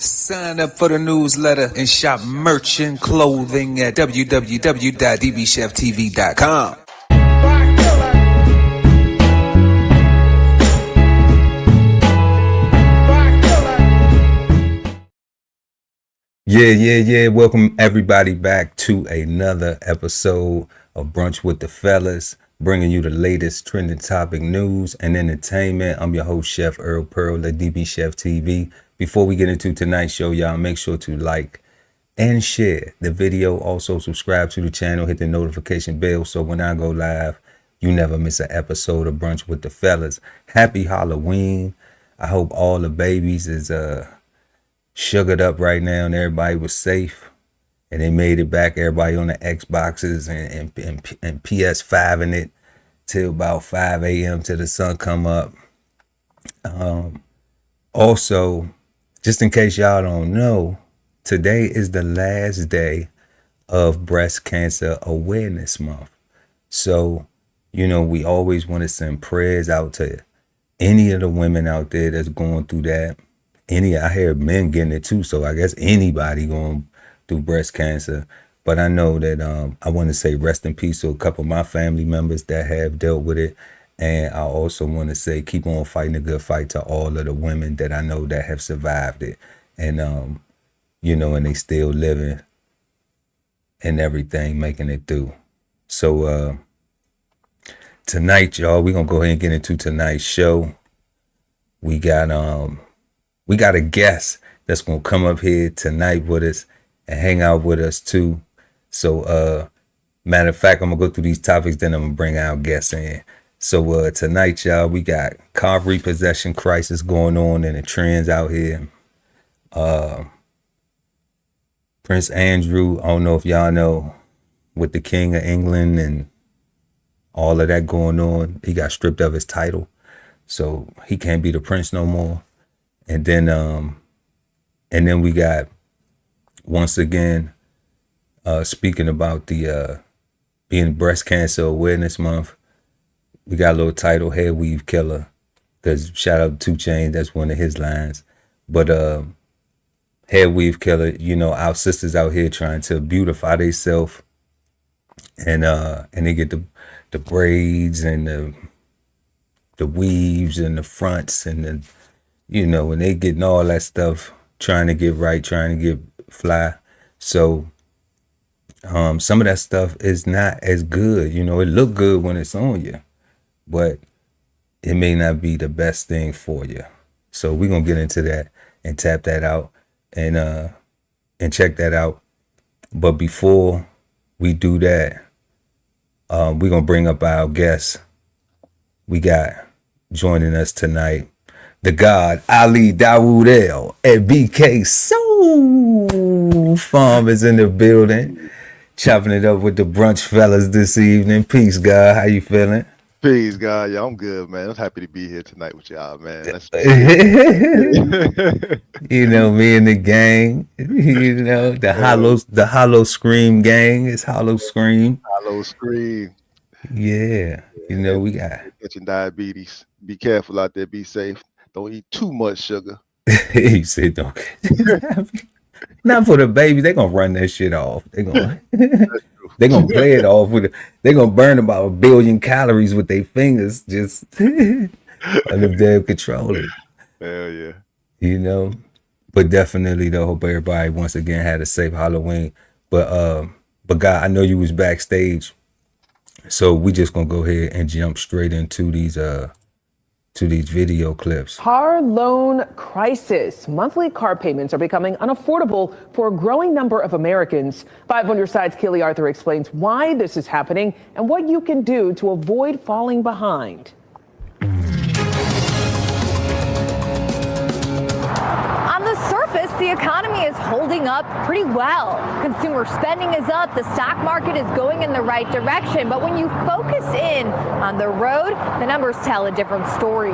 Sign up for the newsletter and shop merch and clothing at www.dbcheftv.com. Yeah. Welcome everybody back to another episode of Brunch with the Fellas, bringing you the latest trending topic news and entertainment. I'm your host, Chef Erol Pearl at DBCHEFTV. Before we get into tonight's show, y'all make sure to like and share the video. Also subscribe to the channel, hit the notification bell so when I go live, you never miss an episode of Brunch with the Fellas. Happy Halloween. I hope all the babies is sugared up right now and everybody was safe and they made it back. Everybody on the Xboxes and PS5 in it till about 5 a.m. till the sun come up. Also, just in case y'all don't know, today is the last day of Breast Cancer Awareness Month. So, you know, we always want to send prayers out to any of the women out there that's going through that. I hear men getting it too, so I guess anybody going through breast cancer. But I know that I want to say rest in peace to a couple of my family members that have dealt with it. And I also want to say keep on fighting a good fight to all of the women that I know that have survived it. And, you know, and they still living and everything, making it through. So tonight, y'all, we're going to go ahead and get into tonight's show. We got a guest that's going to come up here tonight with us and hang out with us too. So, matter of fact, I'm going to go through these topics, then I'm going to bring our guests in. So, tonight, y'all, we got car repossession crisis going on in the trends out here. Prince Andrew, I don't know if y'all know, with the King of England and all of that going on, he got stripped of his title. So he can't be the prince no more. And then we got, once again, speaking about the being Breast Cancer Awareness Month, we got a little title, Hair Weave Killer, because shout out to 2 Chainz, that's one of his lines. But Hair Weave Killer, you know, our sisters out here trying to beautify themselves, and they get the braids and the weaves and the fronts and the, you know, and they getting all that stuff, trying to get right, trying to get fly. So some of that stuff is not as good. You know, it look good when it's on you, but it may not be the best thing for you. So we're going to get into that and tap that out and check that out. But before we do that, we're going to bring up our guests. We got joining us tonight, the God Ali Dawood at BK Soul Farm is in the building, chopping it up with the Brunch Fellas this evening. Peace, God. How you feeling? Peace, God. Yeah, I'm good, man. I'm happy to be here tonight with y'all, man. You know, me and the gang. You know, the Hollow Scream gang. It's Hollow Scream. Hollow Scream. Yeah. You know, we got catching diabetes. Be careful out there. Be safe. Don't eat too much sugar. He said, "Don't." Not for the babies. They gonna run that shit off. They gonna play it off with. They gonna burn about 1 billion calories with their fingers, just under damn controlling. Hell yeah. You know, but definitely though, hope everybody once again had a safe Halloween. But God, I know you was backstage, so we just gonna go ahead and jump straight into these video clips. Car loan crisis. Monthly car payments are becoming unaffordable for a growing number of Americans. 5 on Your Side's Keely Arthur explains why this is happening and what you can do to avoid falling behind. On the surface, the economy is holding up pretty well. Consumer spending is up, the stock market is going in the right direction, but when you focus in on the road, the numbers tell a different story.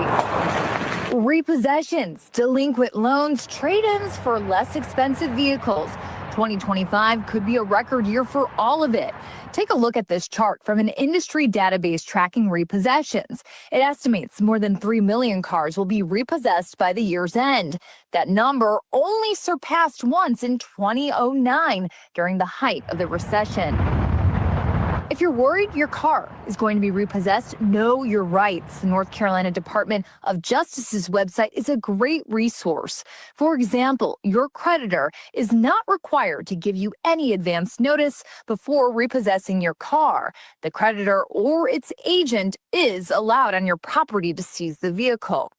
Repossessions, delinquent loans, trade-ins for less expensive vehicles. 2025 could be a record year for all of it. Take a look at this chart from an industry database tracking repossessions. It estimates more than 3 million cars will be repossessed by the year's end. That number only surpassed once in 2009 during the height of the recession. If you're worried your car is going to be repossessed, know your rights. The North Carolina Department of Justice's website is a great resource. For example, your creditor is not required to give you any advance notice before repossessing your car. The creditor or its agent is allowed on your property to seize the vehicle.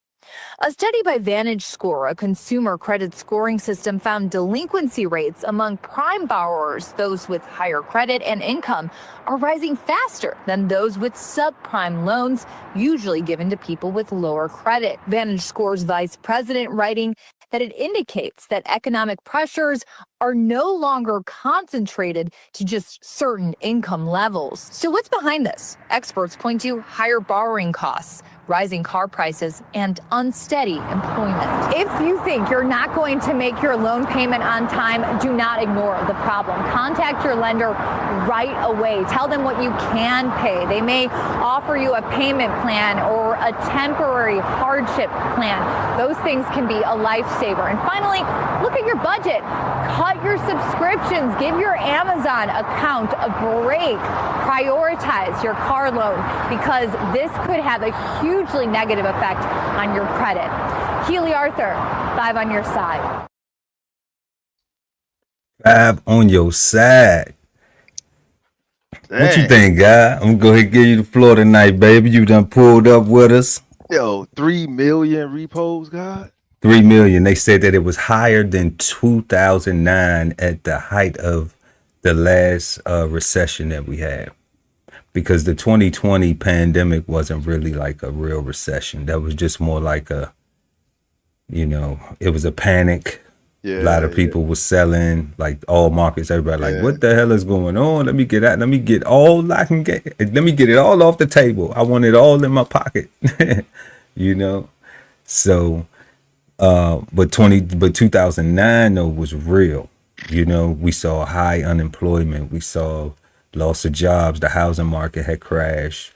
A study by VantageScore, a consumer credit scoring system, found delinquency rates among prime borrowers, those with higher credit and income, are rising faster than those with subprime loans, usually given to people with lower credit. VantageScore's vice president writing that it indicates that economic pressures are no longer concentrated to just certain income levels. So what's behind this? Experts point to higher borrowing costs, rising car prices, and unsteady employment. If you think you're not going to make your loan payment on time, do not ignore the problem. Contact your lender right away. Tell them what you can pay. They may offer you a payment plan or a temporary hardship plan. Those things can be a lifesaver. And finally, look at your budget. Cut your subscriptions. Give your Amazon account a break. Prioritize your car loan because this could have a hugely negative effect on your credit. Keely Arthur, 5 on your side. 5 on your side. Dang. What you think, guy? I'm gonna go ahead and give you the floor tonight, baby. You done pulled up with us. Yo, 3 million repos, God. 3 million. They said that it was higher than 2009 at the height of the last recession that we had. Because the 2020 pandemic wasn't really like a real recession. That was just more like a, it was a panic. Yeah, a lot of people were selling, like all markets, everybody like, what the hell is going on? Let me get out. Let me get all I can get. Let me get it all off the table. I want it all in my pocket. So, but 2009 though was real. We saw high unemployment. We saw loss of jobs. The housing market had crashed.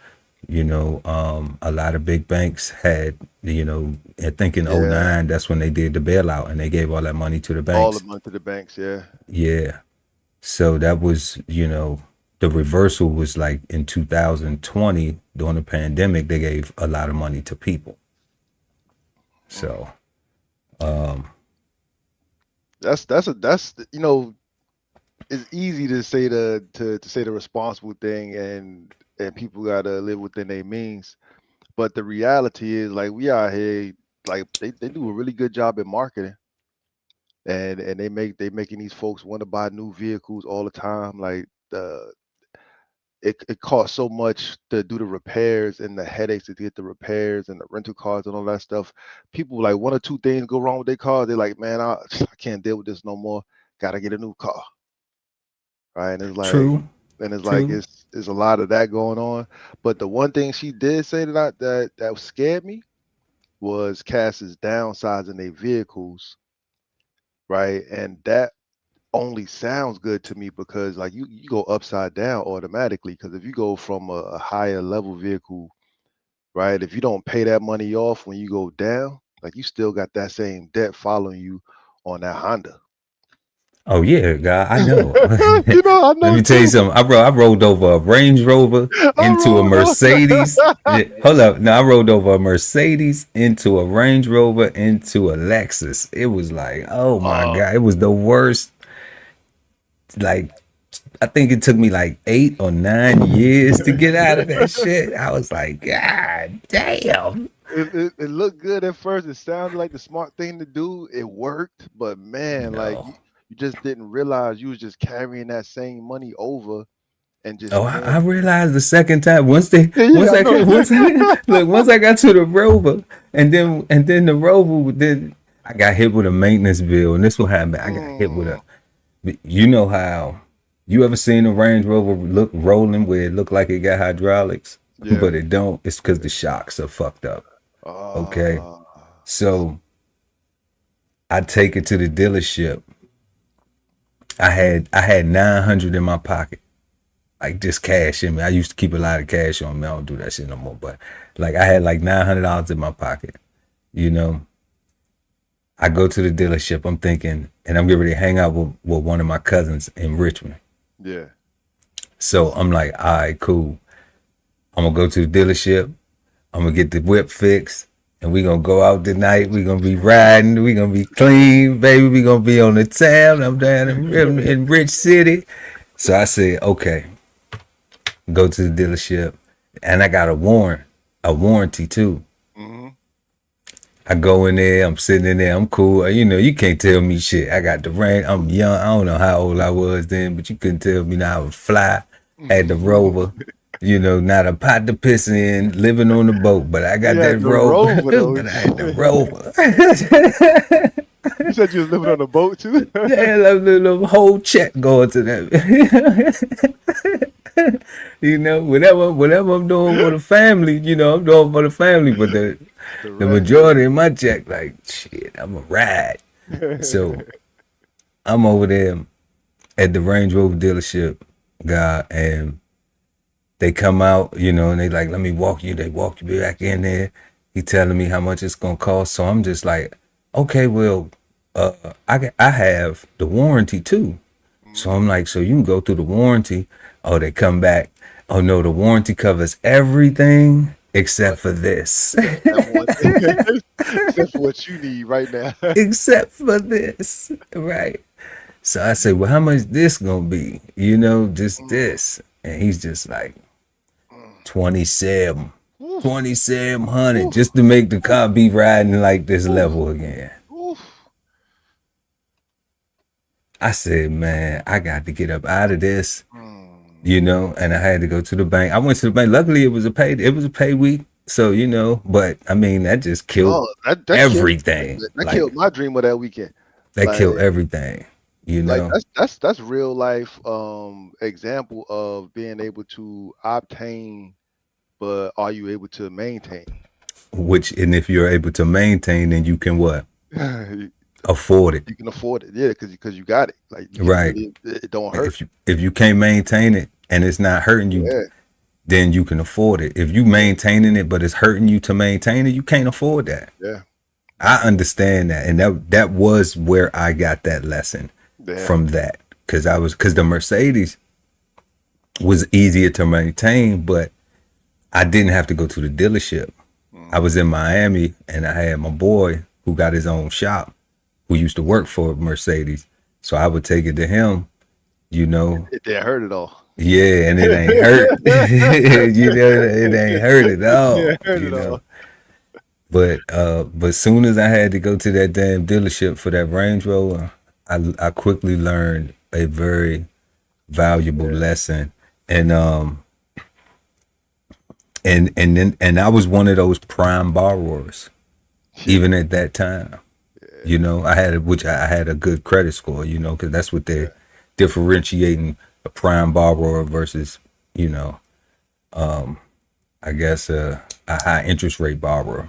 A lot of big banks had, I think in 2009, that's when they did the bailout and they gave all that money to the banks. All the money to the banks, yeah. Yeah. So that was, the reversal was like in 2020 during the pandemic, they gave a lot of money to people. So, that's it's easy to say to say the responsible thing and people gotta live within their means, but the reality is like we out here like they do a really good job at marketing, and they making these folks want to buy new vehicles all the time. Like it costs so much to do the repairs and the headaches to get the repairs and the rental cars and all that stuff. People like 1 or 2 things go wrong with their car, they're like, man, I can't deal with this no more. Gotta get a new car. Right. And it's like True. And it's like it's a lot of that going on. But the one thing she did say that scared me was Cass's downsizing their vehicles, right? And that only sounds good to me because like you go upside down automatically, because if you go from a higher level vehicle, right, if you don't pay that money off when you go down, like you still got that same debt following you on that Honda. Oh yeah, God, I know. I know. Let me tell you something. I rolled over a Range Rover into a Mercedes. Hold up. No, I rolled over a Mercedes into a Range Rover into a Lexus. It was like, oh my God, it was the worst. Like, I think it took me like 8 or 9 years to get out of that shit. I was like, God damn. It looked good at first. It sounded like the smart thing to do. It worked, but man, like you just didn't realize you was just carrying that same money over and just. I realized the second time once I got to the Rover and then the Rover, then I got hit with a maintenance bill, and this what happened. I got hit with how you ever seen a Range Rover look rolling where it looked like it got hydraulics, but it don't. It's because the shocks are fucked up. Okay, so I take it to the dealership. I had 900 in my pocket, like just cash in me. I used to keep a lot of cash on me. I don't do that shit no more. But like I had like $900 in my pocket. You know, I go to the dealership. I'm thinking, and I'm getting ready to hang out with one of my cousins in Richmond. Yeah. So I'm like, all right, cool. I'm gonna go to the dealership. I'm gonna get the whip fixed. And we gonna go out tonight. We gonna be riding. We gonna be clean, baby. We gonna be on the town. I'm down in Rich City. So I said, okay, go to the dealership, and I got a warranty too. Mm-hmm. I go in there. I'm sitting in there. I'm cool. You know, you can't tell me shit. I got the range. I'm young. I don't know how old I was then, but you couldn't tell me now. I was fly. Had the Rover. You know, not a pot to piss in, living on the boat, but I got that Rover. But I had the Rover. You said you was living on a boat too? Yeah, like the whole check going to that. You know, whatever I'm doing for the family, you know, I'm doing for the family, but the majority of my check, like, shit, I'm a ride. So I'm over there at the Range Rover dealership, guy, and they come out, you know, and they like, let me walk you. They walk you back in there. He telling me how much it's gonna cost. So I'm just like, okay, well, I have the warranty too. So I'm like, so you can go through the warranty. Oh, they come back. Oh no, the warranty covers everything except for this. Except for what you need right now. Except for this, right? So I say, well, how much this gonna be? You know, just this. And he's just like, 2,700 just to make the car be riding like this level again. I said, man, I got to get up out of this, you know, and I had to go to the bank. I went to the bank. Luckily, it was a pay week. So, you know, but I mean, that just killed everything. That killed my dream of that weekend. That killed everything. You know, like that's real life example of being able to obtain, but are you able to maintain? And if you're able to maintain, then you can what? Afford it. You can afford it, yeah, because you got it. Like right, it don't hurt. If you can't maintain it and it's not hurting you, then you can afford it. If you maintaining it but it's hurting you to maintain it, you can't afford that. Yeah, I understand that, and that was where I got that lesson from that, because the Mercedes was easier to maintain, but I didn't have to go to the dealership. I was in Miami and I had my boy who got his own shop, who used to work for Mercedes. So I would take it to him, you know. It didn't hurt at all. Yeah, and it ain't hurt. You know, it ain't hurt at all. You know. But soon as I had to go to that damn dealership for that Range Rover, I quickly learned a very valuable lesson. And and I was one of those prime borrowers, even at that time. You know, I had a good credit score, you know, because that's what they're differentiating a prime borrower versus, you know, I guess a high interest rate borrower.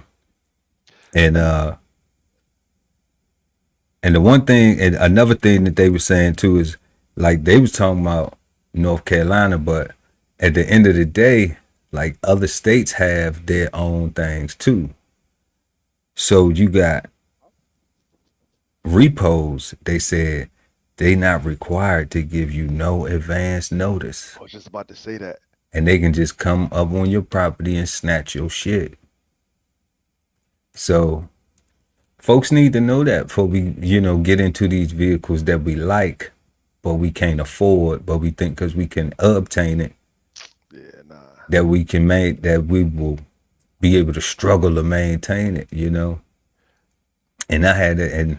And the one thing, and another thing that they were saying too is, like, they was talking about North Carolina, but at the end of the day, like, other states have their own things too. So you got repos. They said they not required to give you no advance notice. I was just about to say that. And they can just come up on your property and snatch your shit. So folks need to know that before we, you know, get into these vehicles that we like, but we can't afford, but we think because we can obtain it, that we can make, that we will be able to struggle to maintain it, you know. And I had it, and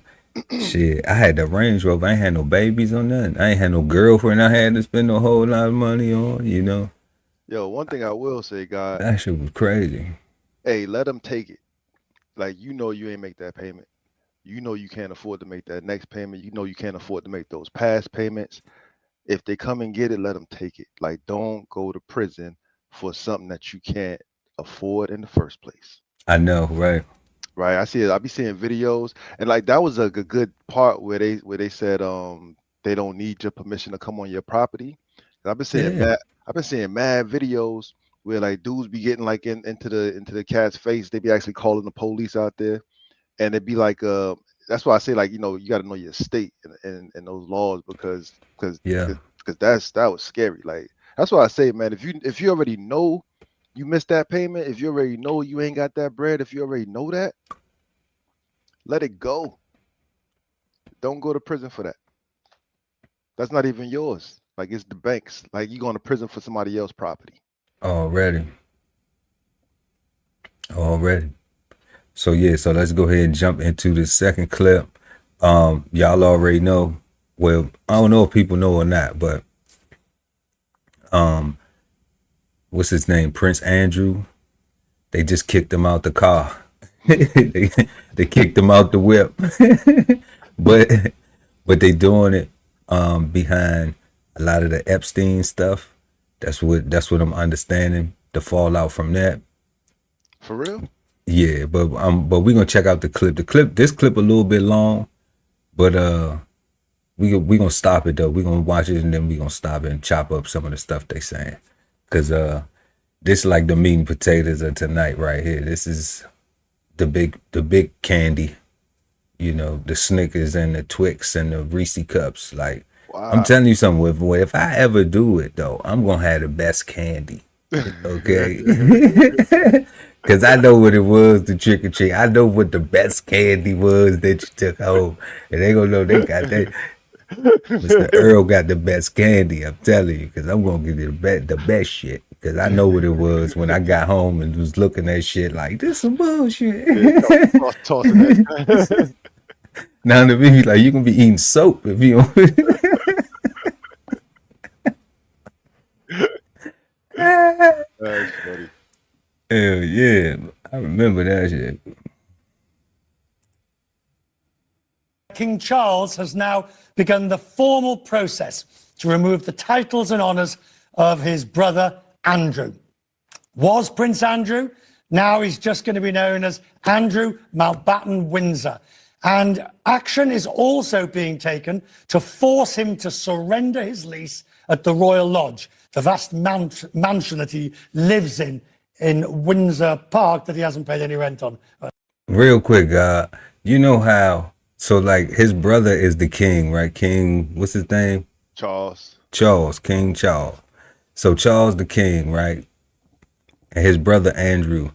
shit, I had the Range Rover. I ain't had no babies on nothing. I ain't had no girlfriend I had to spend a whole lot of money on, you know. Yo, one thing I will say, God, that shit was crazy. Hey, let them take it. Like, you know, you ain't make that payment. You know you can't afford to make that next payment. You know you can't afford to make those past payments. If they come and get it, let them take it. Like, don't go to prison for something that you can't afford in the first place. I know, right? Right. I see it. I be seeing videos, and like that was a good part where they said they don't need your permission to come on your property. I've been seeing Yeah. mad videos where like dudes be getting like into the cat's face. They be actually calling the police out there, and it'd be like that's why I say like, you know, you got to know your state and those laws because Yeah. that was scary. Like that's why I say, man, if you already know you missed that payment, if you already know you ain't got that bread, if you already know that, let it go. Don't go to prison for that. That's not even yours. Like it's the bank's. Like you going to prison for somebody else's property. Already. So yeah, so let's go ahead and jump into the second clip. Y'all already know. Well, I don't know if people know or not, but what's his name? Prince Andrew. They just kicked him out the car. they kicked him out the whip. but they doing it behind a lot of the Epstein stuff. That's what I'm understanding. The fallout from that. For real? Yeah, but we're gonna check out the clip. This clip a little bit long, but we gonna stop it though. We're gonna watch it and then we're gonna stop it and chop up some of the stuff they saying. Cause this is like the meat and potatoes of tonight right here. This is the big candy, you know, the Snickers and the Twix and the Reese cups. Like Wow. I'm telling you something, if I ever do it though, I'm gonna have the best candy. Okay. Cause I know what it was to trick or treat. I know what the best candy was that you took home. And they gonna know they got that. Mr. Earl got the best candy, I'm telling you, because I'm gonna give you the best shit. Because I know what it was when I got home and was looking at shit like this some bullshit. Tossing that. Now to me, like you can be eating soap if you don't. That's funny. Hell yeah, I remember that shit. King Charles has now begun the formal process to remove the titles and honours of his brother Andrew. Was Prince Andrew, now he's just going to be known as Andrew Mountbatten Windsor. And action is also being taken to force him to surrender his lease at the Royal Lodge, the vast mansion that he lives in Windsor Park that he hasn't paid any rent on. Real quick, you know how, so like his brother is the king, right? King, what's his name? Charles, King Charles. So Charles the king, right? And his brother Andrew.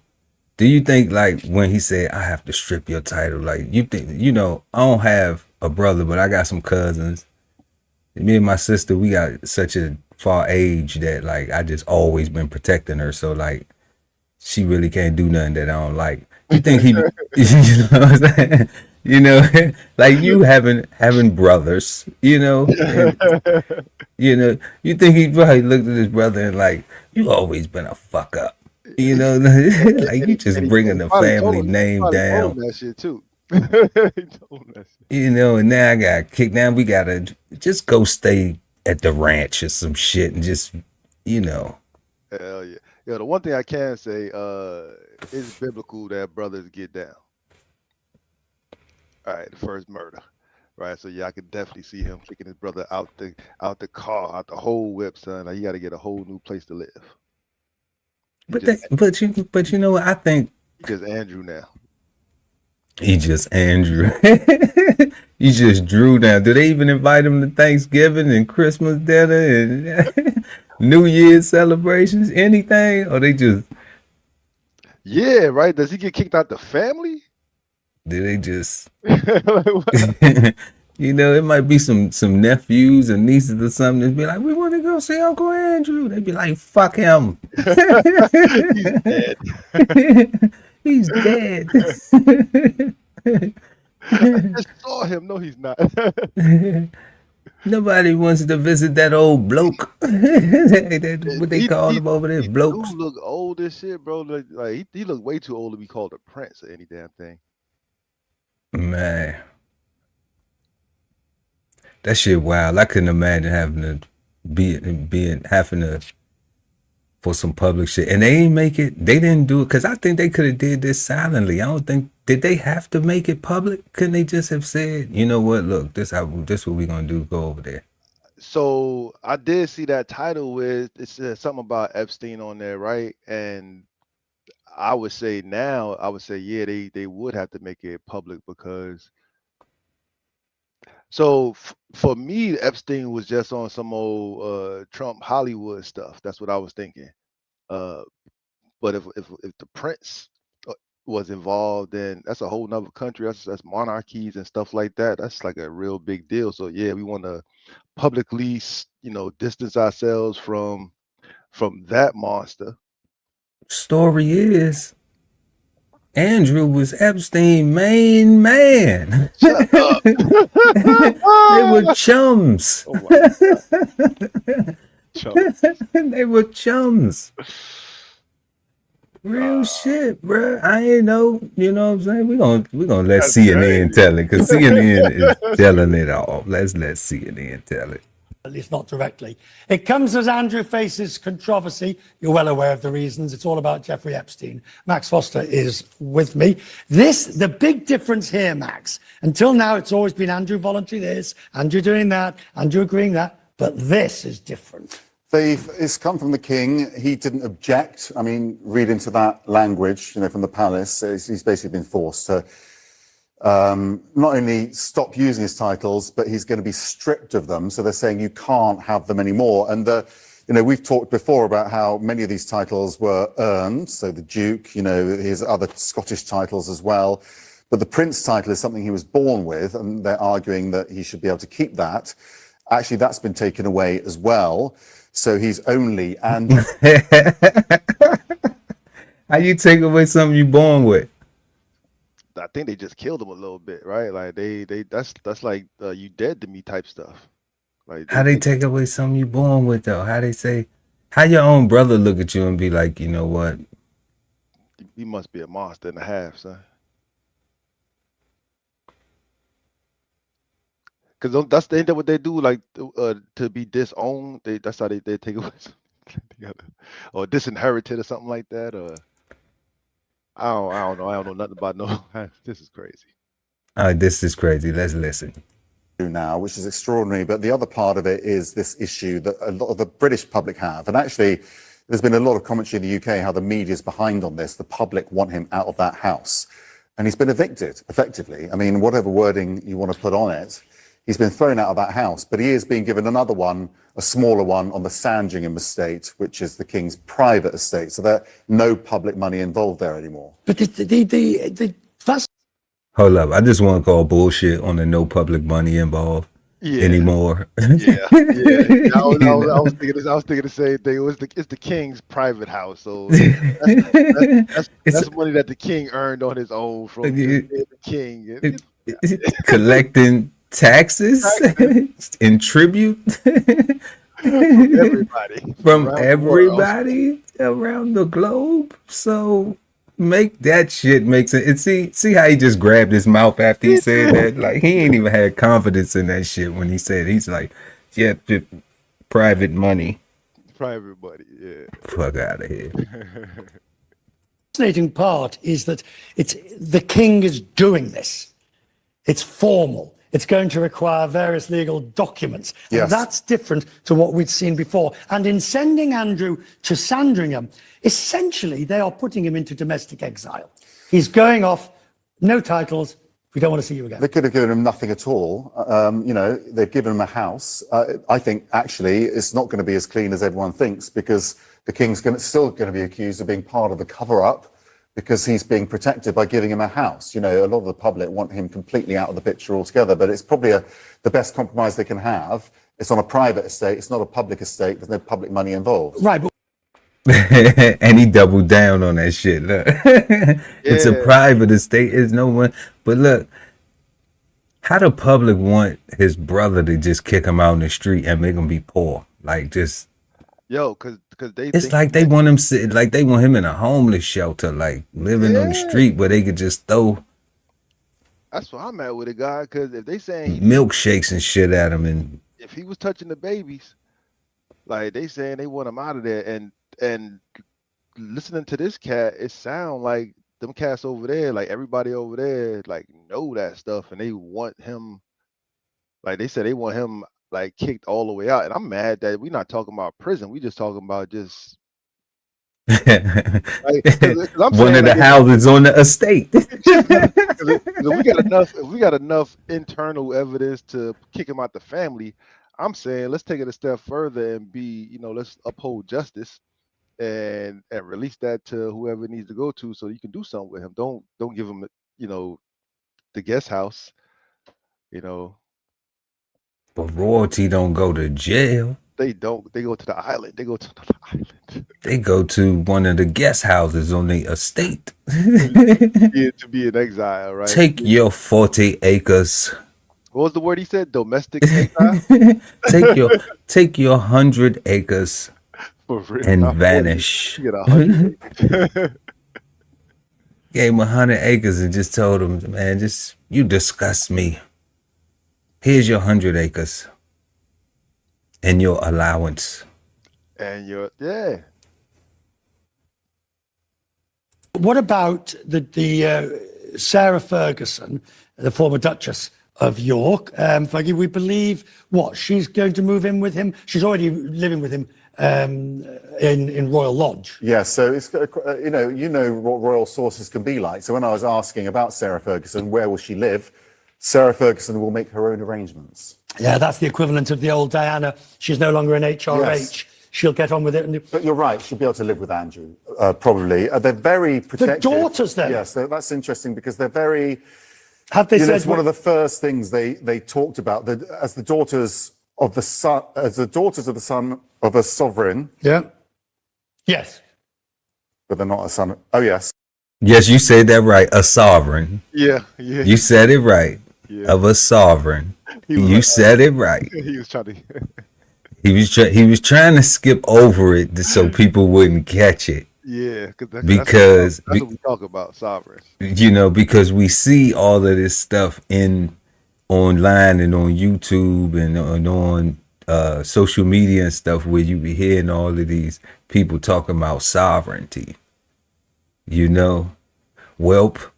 Do you think like when he said, I have to strip your title, like you think, you know, I don't have a brother, but I got some cousins. Me and my sister, we got such a far age that like I just always been protecting her. So like she really can't do nothing that I don't like. You think he, you know what I'm saying? You know, like you having brothers, you know, and, you know, you think he probably looked at his brother and like, you always been a fuck up, you know, like you just bringing the family name down. That shit too. You know, and now I got kicked down. We gotta just go stay at the ranch or some shit and just, you know. Hell yeah. Yeah, the one thing I can say, it's biblical that brothers get down. All right, the first murder. Right. So yeah, I could definitely see him kicking his brother out the car, out the whole whip, son. Like, he gotta get a whole new place to live. But you know what? I think He just Andrew now. he just Andrew. He just Drew now. Do they even invite him to Thanksgiving and Christmas dinner and New Year's celebrations? Anything? Or they just Yeah, right. Does he get kicked out the family? do they just you know, it might be some nephews and nieces or something that be like, we want to go see Uncle Andrew. They'd be like, fuck him. He's dead. He's dead. I just saw him. No, he's not. Nobody wants to visit that old bloke. What they call him over there, blokes. He look old as shit, bro. Like he look way too old to be called a prince or any damn thing. Man, that shit wild. I couldn't imagine having to for some public shit, and they didn't make it. They didn't do it because I think they could have did this silently. I don't think did they have to make it public. Couldn't they just have said, you know what? Look, this what we gonna do. Go over there. So I did see that title with it said something about Epstein on there, right? And I would say yeah, they would have to make it public because for me, Epstein was just on some old Trump Hollywood stuff. That's what I was thinking. But if the prince was involved, then that's a whole nother country. That's monarchies and stuff like that. That's like a real big deal. So yeah, we want to publicly, distance ourselves from that monster. Story is, Andrew was Epstein's main man. Shut up. They were chums. Oh my God. Chums. They were chums. Real shit, bro. I ain't know. You know what I'm saying? We're gonna let CNN tell it, because CNN is telling it all. Let's let CNN tell it. At least not directly. It comes as Andrew faces controversy. You're well aware of the reasons. It's all about Jeffrey Epstein. Max Foster is with me. The big difference here, Max, until now it's always been Andrew volunteering this, Andrew doing that, Andrew agreeing that, but this is different. It's come from the king. He didn't object. I mean, read into that language, from the palace. He's basically been forced to not only stop using his titles, but he's going to be stripped of them. So they're saying you can't have them anymore. And we've talked before about how many of these titles were earned. So the Duke, his other Scottish titles as well. But the Prince title is something he was born with, and they're arguing that he should be able to keep that. Actually, that's been taken away as well. So he's only and how you take away something you born with? I think they just killed him a little bit, right? Like that's like you dead to me type stuff. Like how they take away something you born with though? How they say, how your own brother look at you and be like, you know what? You must be a monster and a half, son. Because that's the end of what they do, like to be disowned. That's how they take away together, or disinherited or something like that. Or I don't know. I don't know nothing about no. This is crazy. This is crazy. Let's listen. Now, which is extraordinary. But the other part of it is this issue that a lot of the British public have, and actually, there's been a lot of commentary in the UK how the media's behind on this. The public want him out of that house, and he's been evicted effectively. I mean, whatever wording you want to put on it. He's been thrown out of that house, but he is being given another one, a smaller one, on the Sandringham estate, which is the king's private estate. So there's no public money involved there anymore. But the first... Hold up. I just want to call bullshit on the no public money involved anymore. Yeah. I was thinking the same thing. It's the king's private house. So that's money that the king earned on his own from the king. Collecting taxes in tribute from everybody around the globe. So make that shit make sense. And see how he just grabbed his mouth after he said that. Like he ain't even had confidence in that shit when he said. He's like, yeah, private money. Private money, yeah. Fuck out of here. Fascinating part is that the king is doing this. It's formal. It's going to require various legal documents. Yes. And that's different to what we'd seen before. And in sending Andrew to Sandringham, essentially they are putting him into domestic exile. He's going off, no titles. We don't want to see you again. They could have given him nothing at all. They've given him a house. I think actually it's not going to be as clean as everyone thinks, because the king's still going to be accused of being part of the cover-up, because he's being protected by giving him a house. A lot of the public want him completely out of the picture altogether, but it's probably the best compromise they can have. It's on a private estate. It's not a public estate. There's no public money involved. Right. But and he doubled down on that shit. Look, it's a private estate. It's no one. But look, how the public want his brother to just kick him out in the street and make him be poor? Like just... because it's like they want him like they want him in a homeless shelter, like living on the street where they could just throw. That's what I'm at with a guy, because if they saying milkshakes and shit at him, and if he was touching the babies, like they saying they want him out of there, and and listening to this cat, it sound like them cats over there, like everybody over there, like know that stuff, and they want him. Like they said, they want him like kicked all the way out. And I'm mad that we're not talking about prison. We just talking about just like, 'cause I'm One saying of the like, houses on the estate. if we got enough internal evidence to kick him out the family, I'm saying let's take it a step further and let's uphold justice and release that to whoever it needs to go to, so you can do something with him. Don't give him the guest house. But royalty don't go to jail. They don't. They go to the island. They go to the island. They go to one of the guest houses on the estate. to be in exile, right? Take your 40 acres. What was the word he said? Domestic exile. take your 100 acres For real, and not 40. vanish. You get 100 acres. Gave him 100 acres and just told him, man, you disgust me. Here's your 100 acres and your allowance. And What about the Sarah Ferguson, the former Duchess of York? Fergie, we believe she's going to move in with him. She's already living with him in Royal Lodge. Yeah, so it's you know what royal sources can be like. So when I was asking about Sarah Ferguson, where will she live? Sarah Ferguson will make her own arrangements. Yeah, that's the equivalent of the old Diana. She's no longer an HRH. Yes. She'll get on with it. But you're right, she'll be able to live with Andrew, probably. They're very protective. The daughters, then? Yes, that's interesting because they're very... Have they said... It's one of the first things they talked about, as the daughters of the son of a sovereign. Yeah. Yes. But they're not a son. Oh, yes. Yes, you said that right. A sovereign. Yeah. You said it right. Yeah. Of a sovereign. You said it right. He was trying to... He was trying to skip over it so people wouldn't catch it. Yeah, because that's what we talk about, sovereigns. Because we see all of this stuff online and on YouTube and on social media and stuff, where you be hearing all of these people talking about sovereignty. Welp,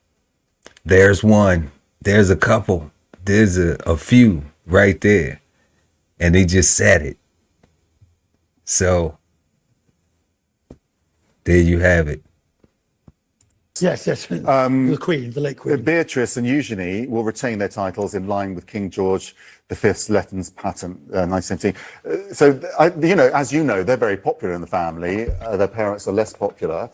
there's one, there's a couple, there's a few right there, and they just said it. So there you have it. Yes. The Queen, the late Queen. Beatrice and Eugenie will retain their titles in line with King George V's Letton's patent, 1917. So, as you know, they're very popular in the family. Their parents are less popular.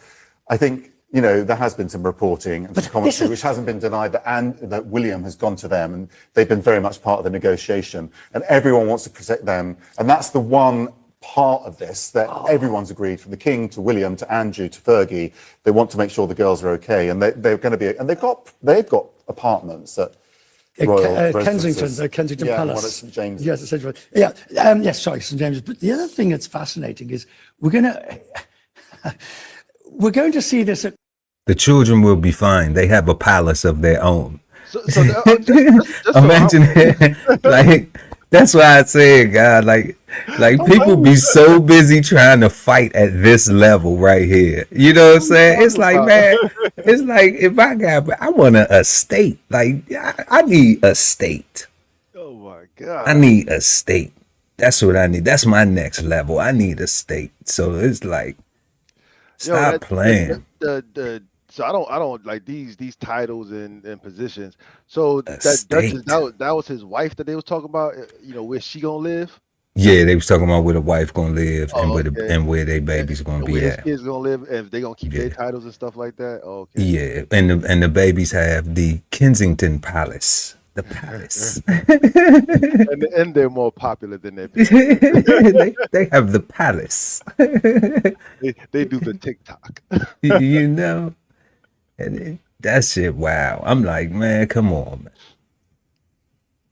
I think, there has been some reporting and some commentary, which hasn't been denied, that William has gone to them, and they've been very much part of the negotiation. And everyone wants to protect them. And that's the one part of this that everyone's agreed, from the King to William to Andrew to Fergie. They want to make sure the girls are okay, and they're going to be, and they've got apartments at Royal Kensington Palace. One at St James. Yes, St James. But the other thing that's fascinating is we're going to see this at... The children will be fine. They have a palace of their own. So imagine it. That's why I say, God, like people be so busy trying to fight at this level right here. You know what I'm saying? It's like, man, it's like, if I want an estate. Like, I need a state. Oh my God. I need a state. That's what I need. That's my next level. I need a state. So it's like, stop playing. So I don't like these titles and positions. So Duchess, that was his wife that they was talking about. Where she gonna live? Yeah, they was talking about where the wife gonna live and where their baby's gonna be at. Where his kids gonna live, and if they gonna keep their titles and stuff like that. Oh, okay. Yeah, and the babies have the Kensington Palace. The palace. and they're more popular than their parents. they have the palace. they do the TikTok. And that shit, wow. I'm like, man, come on,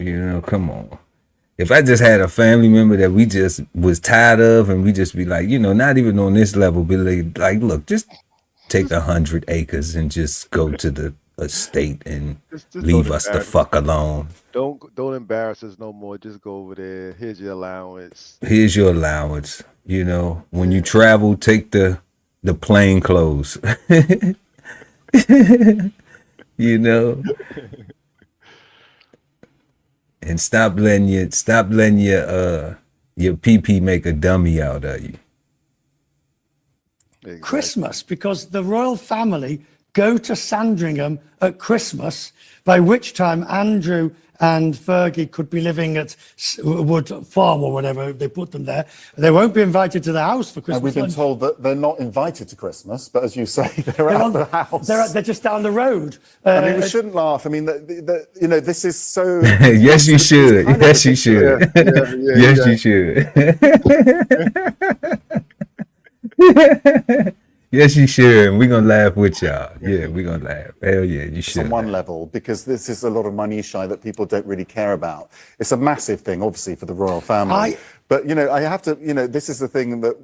man. Come on. If I just had a family member that we just was tired of, and we just be like, not even on this level, be like, look, just take 100 acres and just go to the estate and just leave us the fuck alone. Don't embarrass us no more. Just go over there. Here's your allowance. You know, when you travel, take the plain clothes. You know, and stop letting your pee make a dummy out of you. Exactly. Christmas, because the royal family go to Sandringham at Christmas, by which time Andrew and Fergie could be living at Wood Farm or whatever they put them there. They won't be invited to the house for Christmas. And we've been lunch. told that they're not invited to Christmas, but as you say, they're at the house. They're just down the road. I mean, we shouldn't laugh. I mean, you know, this is so. Yes, you should. Yes, you should. Yes, you should. Yes, you should. And we're going to laugh with y'all. Yeah, we're going to laugh. Hell yeah, you should. On one level, because this is a lot of minutiae that people don't really care about. It's a massive thing, obviously, for the royal family. But, you know, I have to, you know, this is the thing that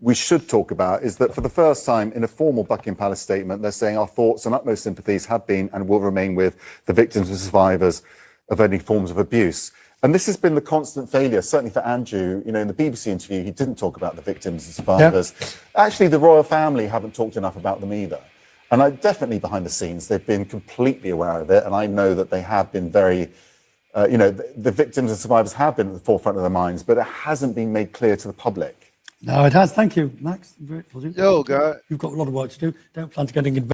we should talk about, is that for the first time in a formal Buckingham Palace statement, they're saying our thoughts and utmost sympathies have been and will remain with the victims and survivors of any forms of abuse. And this has been the constant failure, certainly for Andrew. You know, in the BBC interview, he didn't talk about the victims and survivors. Yeah. Actually, the royal family haven't talked enough about them either. And definitely behind the scenes, they've been completely aware of it. And I know that they have been very, you know, the victims and survivors have been at the forefront of their minds, but it hasn't been made clear to the public. No, it has. Thank you, Max. I'm grateful to you. Yo, God. You've got a lot of work to do. Don't plan to get in.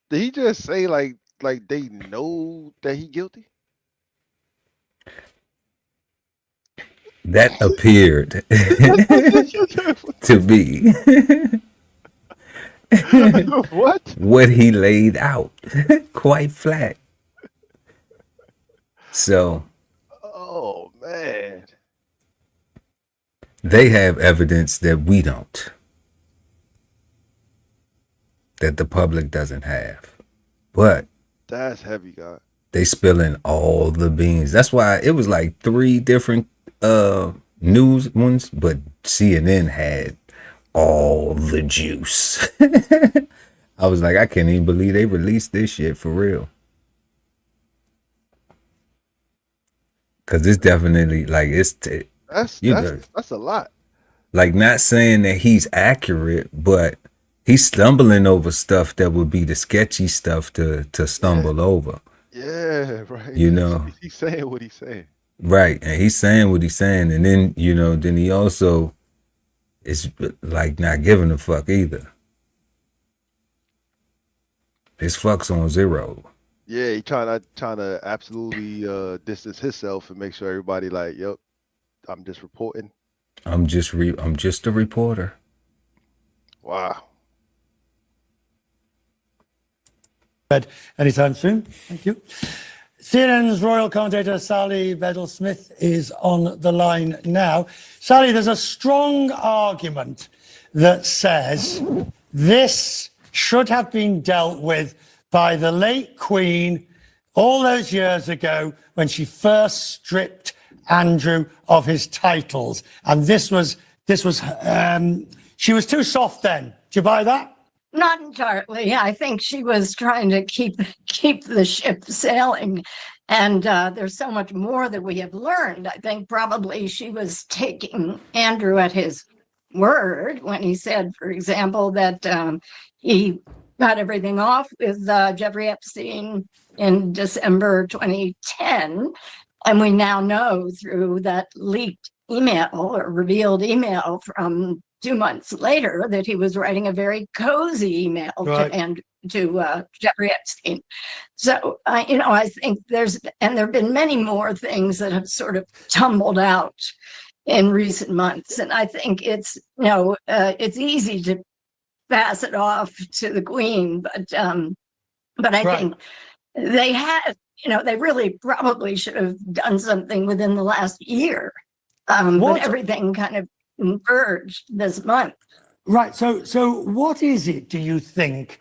Did he just say like they know that he guilty? That appeared to be what he laid out, quite flat. So, oh man, they have evidence that we don't, that the public doesn't have, but that's heavy, God. They spilling all the beans. That's why it was like 3 different news ones, but CNN had all the juice. I was like, I can't even believe they released this shit for real. Cause it's definitely like that's a lot. Like, not saying that he's accurate, but he's stumbling over stuff that would be the sketchy stuff to stumble over. Yeah, right. You know, he's saying what he's saying. Right, and he's saying what he's saying, and then, you know, then he also is like not giving a fuck either. His fuck's on 0. Yeah, he trying to absolutely distance himself and make sure everybody like, yep, I'm just reporting. I'm just a reporter. Wow. Anytime soon. Thank you. CNN's royal commentator Sally Bedell-Smith is on the line now. Sally, there's a strong argument that says this should have been dealt with by the late Queen all those years ago when she first stripped Andrew of his titles. And she was too soft then. Do you buy that? Not entirely. I think she was trying to keep the ship sailing. And there's so much more that we have learned. I think probably she was taking Andrew at his word when he said, for example, that he got everything off with Jeffrey Epstein in December 2010. And we now know through that leaked email or revealed email from 2 months later that he was writing a very cozy email to Jeffrey Epstein. So, I think there have been many more things that have sort of tumbled out in recent months. And I think it's easy to pass it off to the Queen, but I think they have, they really probably should have done something within the last year. But everything kind of converged this month. Right. So what is it, do you think?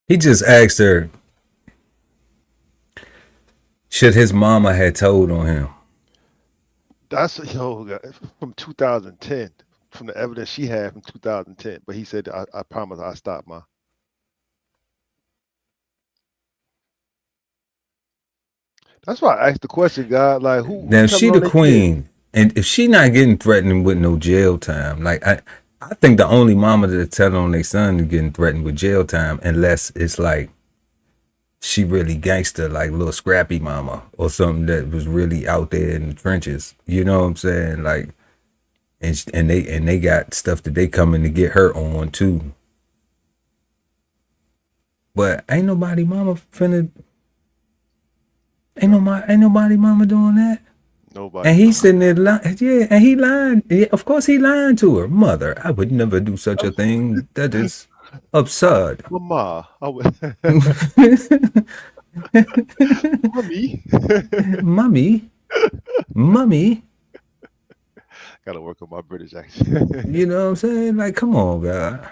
He just asked her, should his mama had told on him? That's from 2010, from the evidence she had from 2010. But he said, I promise I'll stop ma. That's why I asked the question, God, like who? Now, she the queen. And if she not getting threatened with no jail time, like I think the only mama that tell on their son is getting threatened with jail time, unless it's like she really gangster, like little scrappy mama or something that was really out there in the trenches. You know what I'm saying? Like, and they got stuff that they coming to get her on too. But ain't nobody mama doing that. Nobody. And he's sitting there lying. Yeah, and he lying. Yeah, of course he lying to her. Mother, I would never do such a thing. That is absurd. Mama, I would. Mommy. Gotta work on my British accent. You know what I'm saying? Like, come on, God.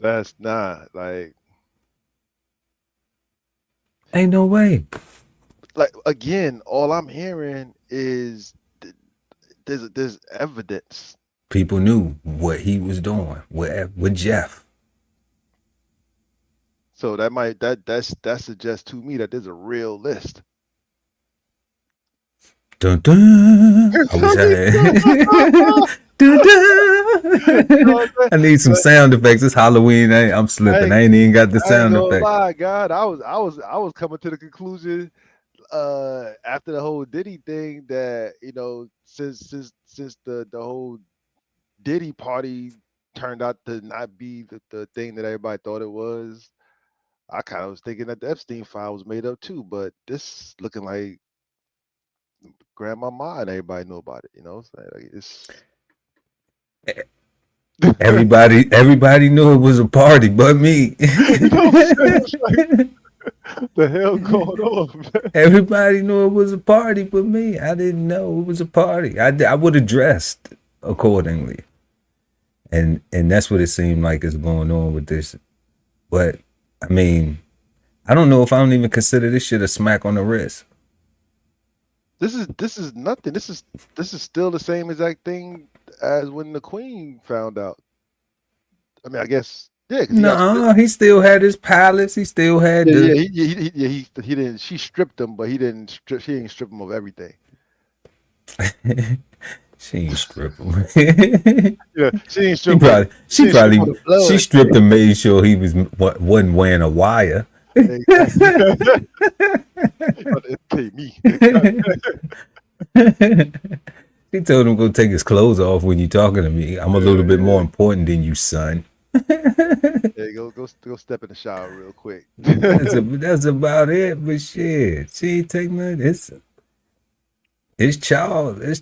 That's not like. Ain't no way. Like, again, all I'm hearing is there's evidence. People knew what he was doing with Jeff. So that suggests to me that there's a real list. Dun dun. I wish I had. Dun, dun. I need some sound effects. It's Halloween. I'm slipping. I ain't even got the sound effects. Lie, God, I was coming to the conclusion after the whole Diddy thing that, you know, since the whole Diddy party turned out to not be the thing that everybody thought it was, I kind of was thinking that the Epstein file was made up too. But this looking like grandmama and everybody know about it. You know, like it's. Everybody knew it was a party, but me. The hell going on? Everybody knew it was a party, but me. I didn't know it was a party. I would have dressed accordingly, and that's what it seemed like is going on with this. But I mean, I don't know if I don't even consider this shit a smack on the wrist. This is nothing. This is still the same exact thing as when the Queen found out. I mean, I guess yeah. No, he still had his palace. He still had he didn't. She stripped him, but he didn't. She didn't strip him of everything. She ain't strip him. Yeah, she ain't strip him. She stripped him, made sure he wasn't wearing a wire. He told him go take his clothes off when you talking to me. I'm a little bit more important than you, son. Yeah, go step in the shower real quick. That's about it. But shit, she ain't taking nothing. It's Charles. It's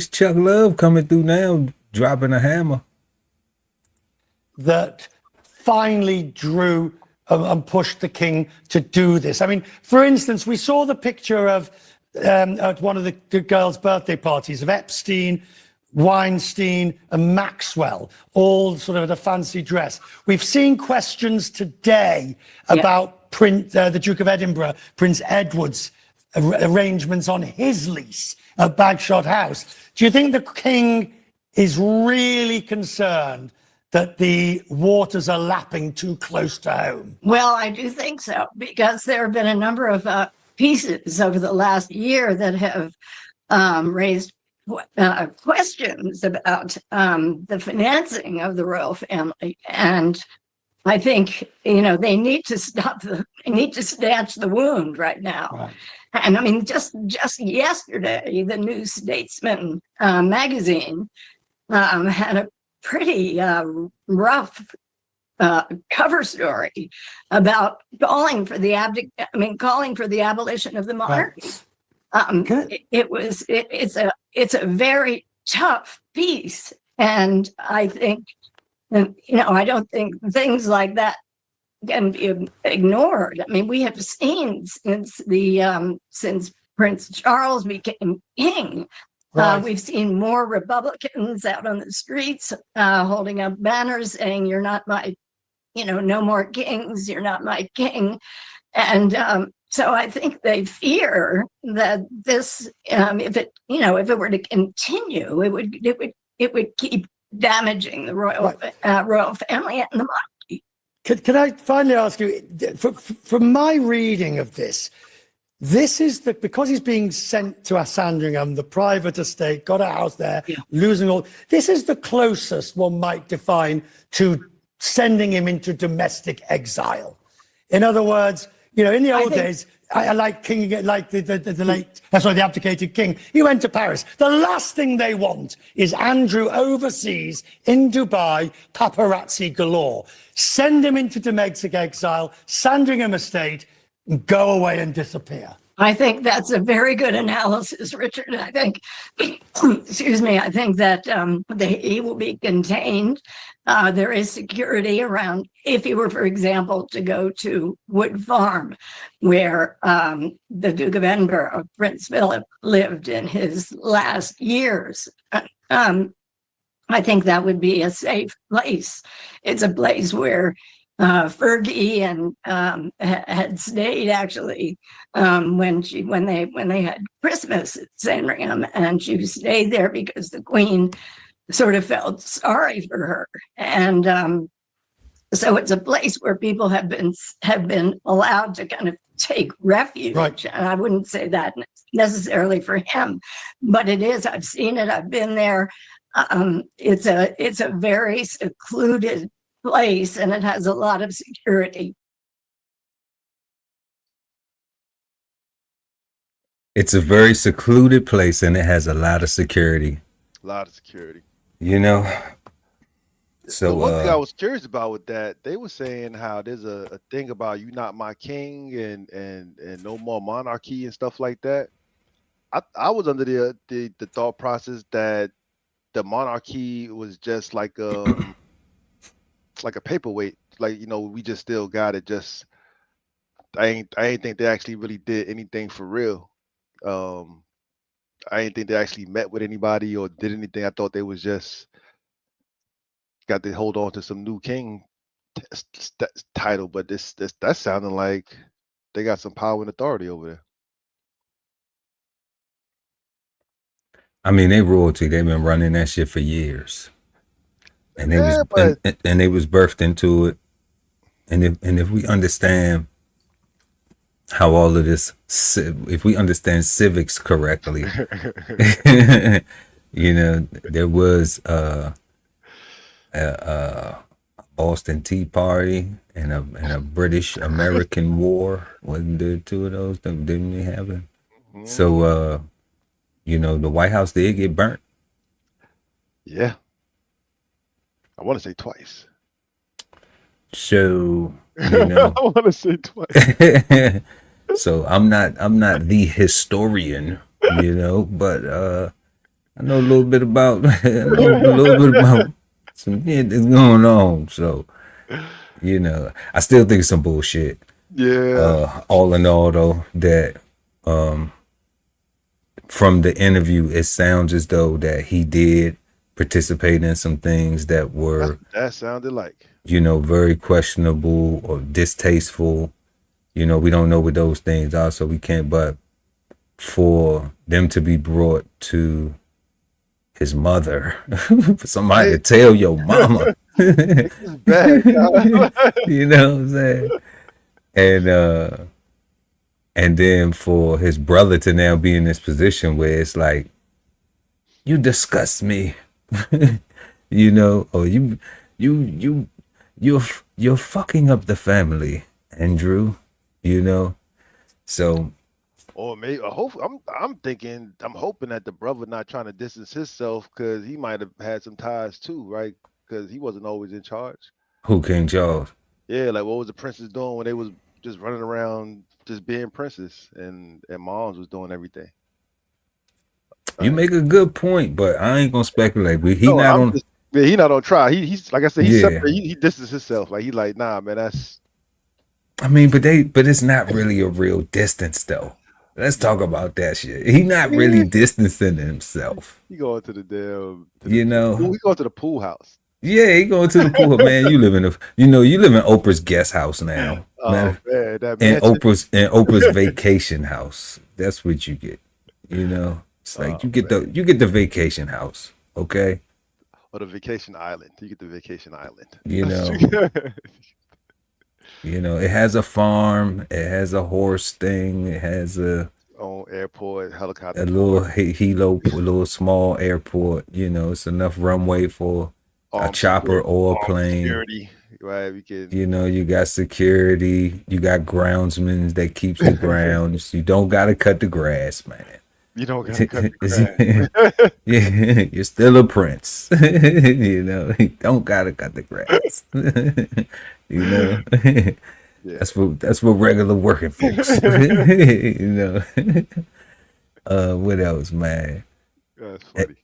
Chuck Love coming through now, dropping a hammer. That finally drew and pushed the king to do this. I mean, for instance, we saw the picture of at one of the girls' birthday parties of Epstein, Weinstein, and Maxwell, all sort of at a fancy dress. We've seen questions today about the Duke of Edinburgh, Prince Edward's arrangements on his lease at Bagshot House. Do you think the king is really concerned that the waters are lapping too close to home? Well, I do think so, because there have been a number of pieces over the last year that have raised questions about the financing of the royal family. And I think, they need to stanch the wound right now. Right. And I mean, just yesterday, the New Statesman magazine had a pretty rough cover story about calling for the abolition of the monarchy. It's a very tough piece, and I think, I don't think things like that can be ignored. I mean, we have seen since Prince Charles became king. Right. We've seen more Republicans out on the streets holding up banners saying, "You're not my, no more kings, you're not my king." And so I think they fear that this, if it were to continue, it would keep damaging the royal family and the monarchy. Can I finally ask you, from my reading of this, This is because he's being sent to Sandringham, the private estate, got a house there, losing all. This is the closest one might define to sending him into domestic exile. In other words, you know, in the old days, I like King, like the late, sorry, the abdicated king. He went to Paris. The last thing they want is Andrew overseas in Dubai, paparazzi galore. Send him into domestic exile, Sandringham estate, and go away and disappear. I think that's a very good analysis, Richard. I think, excuse me, I think that he will be contained. There is security around, if he were, for example, to go to Wood Farm, where the Duke of Edinburgh, Prince Philip, lived in his last years. I think that would be a safe place. It's a place where Fergie and had stayed actually when they had Christmas at Sandringham, and she stayed there because the Queen sort of felt sorry for her, and so it's a place where people have been allowed to kind of take refuge. Right. And I wouldn't say that necessarily for him, but it is. I've seen it. I've been there. It's a very secluded place, and it has a lot of security. It's a very secluded place, and it has a lot of security. A lot of security. You know. So the one thing I was curious about with that, they were saying how there's a thing about you not my king and no more monarchy and stuff like that. I was under the thought process that the monarchy was just like like a paperweight, like, you know, we just still got it. Just I ain't think they actually really did anything for real. I ain't think they actually met with anybody or did anything. I thought they was just got to hold on to some new king title, but that's sounding like they got some power and authority over there. I mean, they royalty. They've been running that shit for years, and and they was birthed into it. And if we understand how all of this, if we understand civics correctly, you know, there was a Boston Tea Party and a British American War. Wasn't there two of those? Didn't we have it? Mm-hmm. So you know, the White House did get burnt. Yeah, I want to say twice. So you know, I want to say twice. So I'm not the historian, you know, but I know a little bit about some shit that's going on. So, you know, I still think it's some bullshit. Yeah. All in all, though, that from the interview, it sounds as though that he did participate in some things that were that sounded like, you know, very questionable or distasteful. You know, we don't know what those things are, so we can't. But for them to be brought to his mother, for somebody to tell your mama, this is bad. you know what I'm saying? And then for his brother to now be in this position where it's like, you disgust me, you know, or you're fucking up the family, Andrew, you know. So, or maybe I'm hoping that the brother not trying to distance himself, because he might have had some ties too, right? Because he wasn't always in charge. Who, King Charles? Yeah, like what was the princess doing when they was just running around just being princess, and moms was doing everything? You make a good point, but I ain't gonna speculate. He not on trial. He's like I said, he's Yeah. separate. He distanced himself. Like he like, nah, man, that's. I mean, but it's not really a real distance though. Let's talk about that shit. He not really distancing himself. He going to the damn. You know, he going to the pool house. Yeah, he going to the pool. Man, you live in Oprah's guest house now. Oh man, that and Oprah's vacation house. That's what you get. You know, it's like you get the vacation house. Okay. Or the vacation island. You get the vacation island. You know. You know, it has a farm, it has a horse thing, it has a airport, helicopter, a little a little small airport. You know, it's enough runway for a chopper or a plane. Security, right? We can. You know, you got security, you got groundsmen that keeps the grounds. You don't gotta cut the grass, man. You don't gotta cut the grass. Yeah, you're still a prince. You know, you don't gotta cut the grass. You know, Yeah. that's for regular working folks. You know. What else, man? That's funny.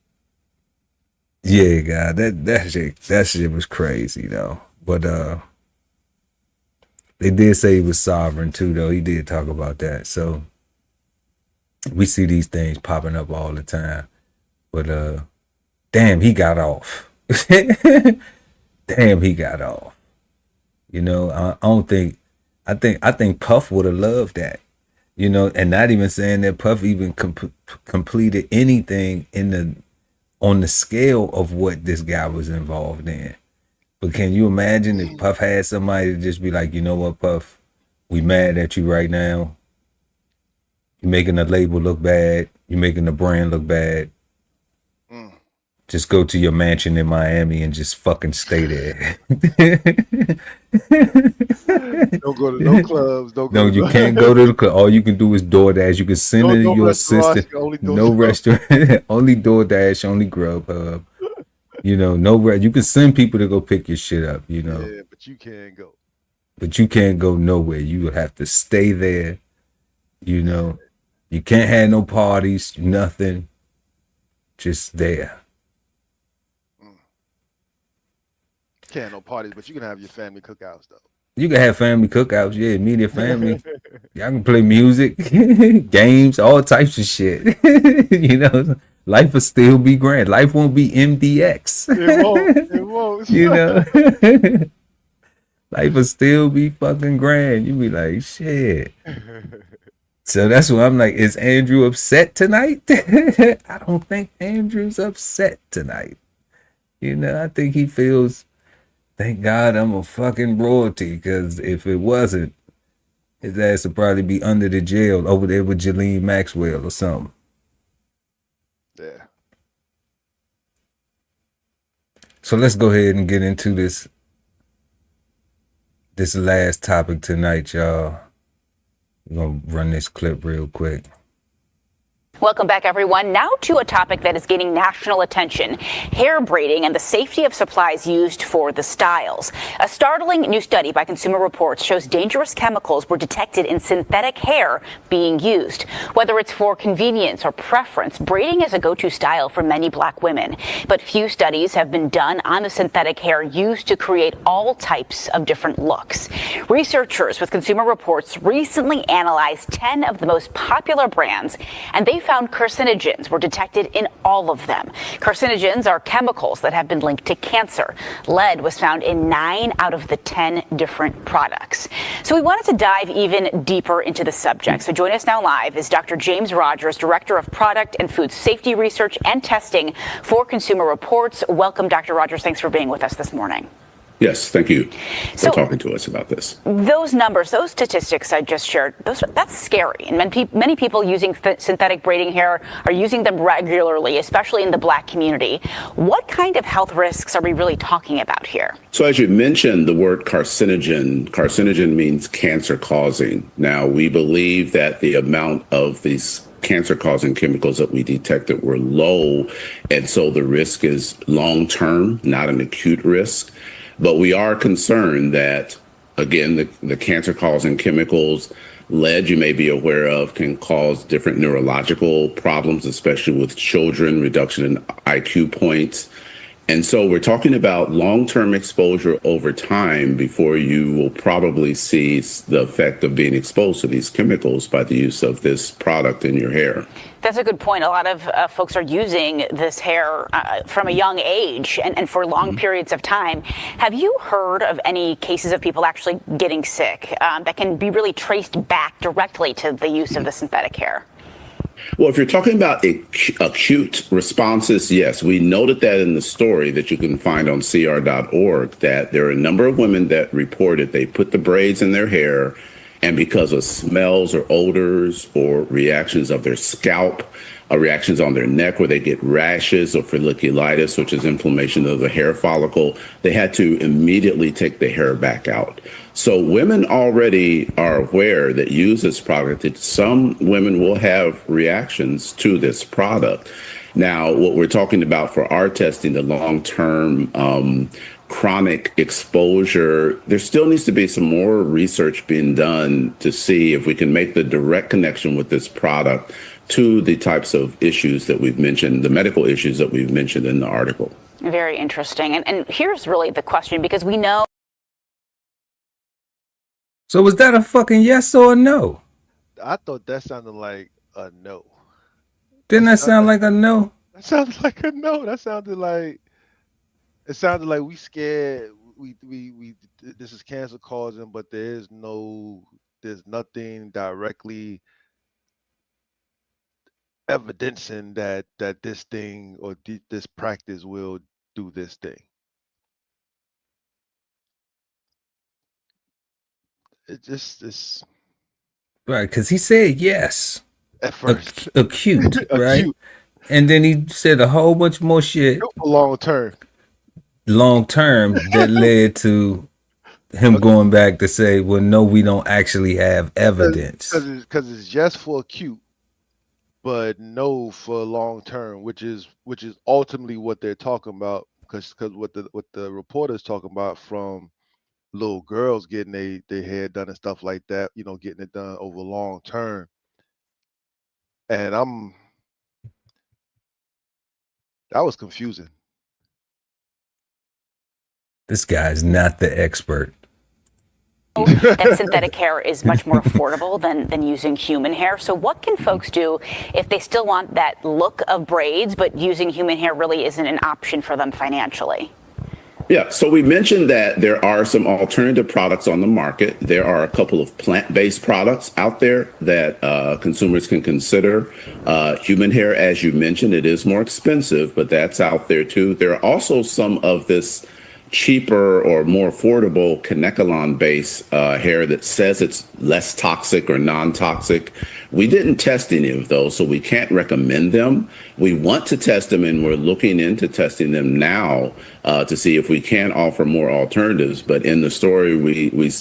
Yeah, God, that shit was crazy though. But they did say he was sovereign too, though. He did talk about that. So we see these things popping up all the time. But damn, he got off. Damn, he got off. You know, I think Puff would have loved that. You know, and not even saying that Puff even completed anything on the scale of what this guy was involved in. But can you imagine if Puff had somebody to just be like, you know what, Puff, we mad at you right now. You're making the label look bad. You're making the brand look bad. Just go to your mansion in Miami and just fucking stay there. Don't go to no clubs. No, you can't go to the club. All you can do is DoorDash. You can send it to your assistant. No restaurant. Only DoorDash. Only Grubhub. You know, you can send people to go pick your shit up. You know. Yeah, but you can't go. But you can't go nowhere. You have to stay there. You know, you can't have no parties. Nothing. Just there. Can't no parties, but you can have your family cookouts though. You can have family cookouts, yeah, immediate family. Y'all can play music, games, all types of shit. You know, life will still be grand. Life won't be MDX. It won't. You know, life will still be fucking grand. You be like, shit. So that's why I'm like, is Andrew upset tonight? I don't think Andrew's upset tonight. You know, I think he feels, thank God I'm a fucking royalty, because if it wasn't, his ass would probably be under the jail over there with Jalene Maxwell or something. Yeah. So let's go ahead and get into this last topic tonight, y'all. We're going to run this clip real quick. Welcome back, everyone. Now to a topic that is gaining national attention, hair braiding and the safety of supplies used for the styles. A startling new study by Consumer Reports shows dangerous chemicals were detected in synthetic hair being used. Whether it's for convenience or preference, braiding is a go-to style for many Black women. But few studies have been done on the synthetic hair used to create all types of different looks. Researchers with Consumer Reports recently analyzed 10 of the most popular brands, and they found carcinogens were detected in all of them. Carcinogens are chemicals that have been linked to cancer. Lead was found in 9 out of the 10 different products. So we wanted to dive even deeper into the subject. So join us now live is Dr. James Rogers, Director of Product and Food Safety Research and Testing for Consumer Reports. Welcome, Dr. Rogers. Thanks for being with us this morning. Yes, thank you for talking to us about this. Those numbers, those statistics I just shared, that's scary. And many people using synthetic braiding hair are using them regularly, especially in the Black community. What kind of health risks are we really talking about here? So as you mentioned, the word carcinogen means cancer causing. Now, we believe that the amount of these cancer-causing chemicals that we detected were low, and so the risk is long-term, not an acute risk. But we are concerned that, again, the cancer-causing chemicals, lead, you may be aware of, can cause different neurological problems, especially with children, reduction in IQ points. And so we're talking about long-term exposure over time before you will probably see the effect of being exposed to these chemicals by the use of this product in your hair. That's a good point. A lot of folks are using this hair from a young age and for long periods of time. Have you heard of any cases of people actually getting sick that can be really traced back directly to the use of the synthetic hair? Well, if you're talking about acute responses, yes, we noted that in the story that you can find on cr.org, that there are a number of women that reported they put the braids in their hair, and because of smells or odors or reactions of their scalp, reactions on their neck where they get rashes or folliculitis, which is inflammation of the hair follicle, they had to immediately take the hair back out. So women already are aware that use this product, that some women will have reactions to this product. Now, what we're talking about for our testing, the long-term chronic exposure, there still needs to be some more research being done to see if we can make the direct connection with this product to the types of issues that we've mentioned, the medical issues that we've mentioned in the article. Very interesting. And here's really the question, because we know. So was that a fucking yes or a no? I thought that sounded like a no. Didn't that sound like a no? That sounded like a no. That sounded like it sounded like we scared. We this is cancer causing, but there's nothing directly evidencing that this thing or this practice will do this thing. It just is Right, because he said yes. at first Acute, right? acute And then he said a whole bunch more shit long term. long term that led to him going back to say, well, no, we don't actually have evidence. Because it's just for acute, but no for long term, which is ultimately what they're talking about. Because what the reporter's talking about from little girls getting their hair done and stuff like that, getting it done over long term. And that was confusing. This guy's not the expert. That synthetic hair is much more affordable than using human hair. So what can folks do if they still want that look of braids, but using human hair really isn't an option for them financially? Yeah, so we mentioned that there are some alternative products on the market. There are a couple of plant-based products out there that consumers can consider. Human hair, as you mentioned, it is more expensive, but that's out there too. There are also some of this cheaper or more affordable Kanekalon-based hair that says it's less toxic or non-toxic. We didn't test any of those, so we can't recommend them. We want to test them, and we're looking into testing them now to see if we can offer more alternatives. But in the story, we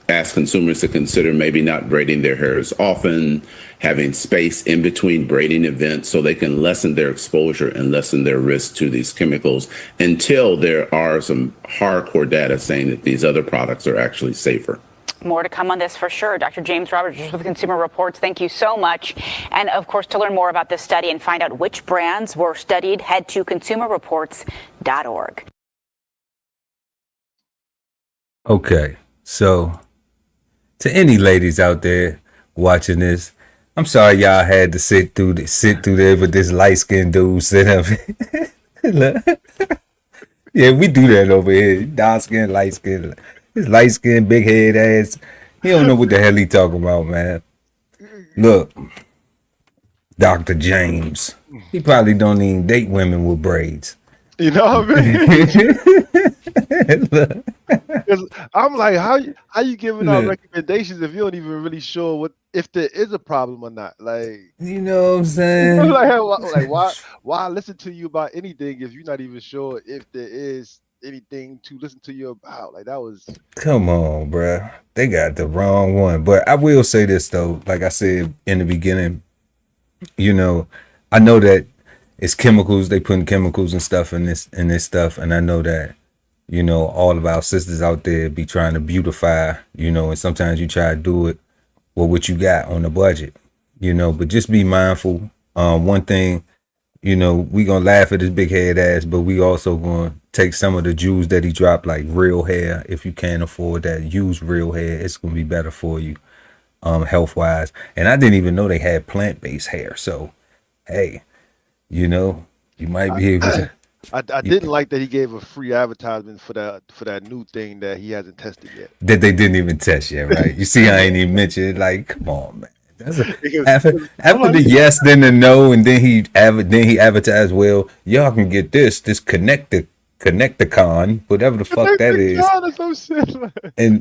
ask consumers to consider maybe not braiding their hair as often, having space in between braiding events so they can lessen their exposure and lessen their risk to these chemicals until there are some hardcore data saying that these other products are actually safer. More to come on this for sure. Dr. James Roberts with Consumer Reports, thank you so much. And of course, to learn more about this study and find out which brands were studied, head to consumerreports.org. Okay, so to any ladies out there watching this, I'm sorry y'all had to sit through there with this light-skinned dude sit up. Yeah, we do that over here. Dark-skinned, light-skinned. This light-skinned, big-head ass. He don't know what the hell he talking about, man. Look, Dr. James. He probably don't even date women with braids. You know what I mean? I'm like, how you giving out recommendations if you don't even really sure if there is a problem or not? Like, you know what I'm saying? like why listen to you about anything if you're not even sure if there is anything to listen to you about? Like, that was. Come on, bruh. They got the wrong one. But I will say this though, like I said in the beginning, I know that it's chemicals. They putting chemicals and stuff in this stuff, and I know that all of our sisters out there be trying to beautify, and sometimes you try to do it with what you got on the budget, but just be mindful. One thing, we gonna laugh at his big head ass, but we also gonna take some of the jewels that he dropped, like real hair. If you can't afford that, use real hair. It's gonna be better for you, health wise. And I didn't even know they had plant-based hair. So, hey, you might be able to. I didn't like that he gave a free advertisement for that new thing that he hasn't tested yet. That they didn't even test yet, right? You see, I ain't even mentioned it. Like, come on, man. After the yes, then the no, and then he advertised, well, y'all can get this Connecticon, whatever the fuck that is.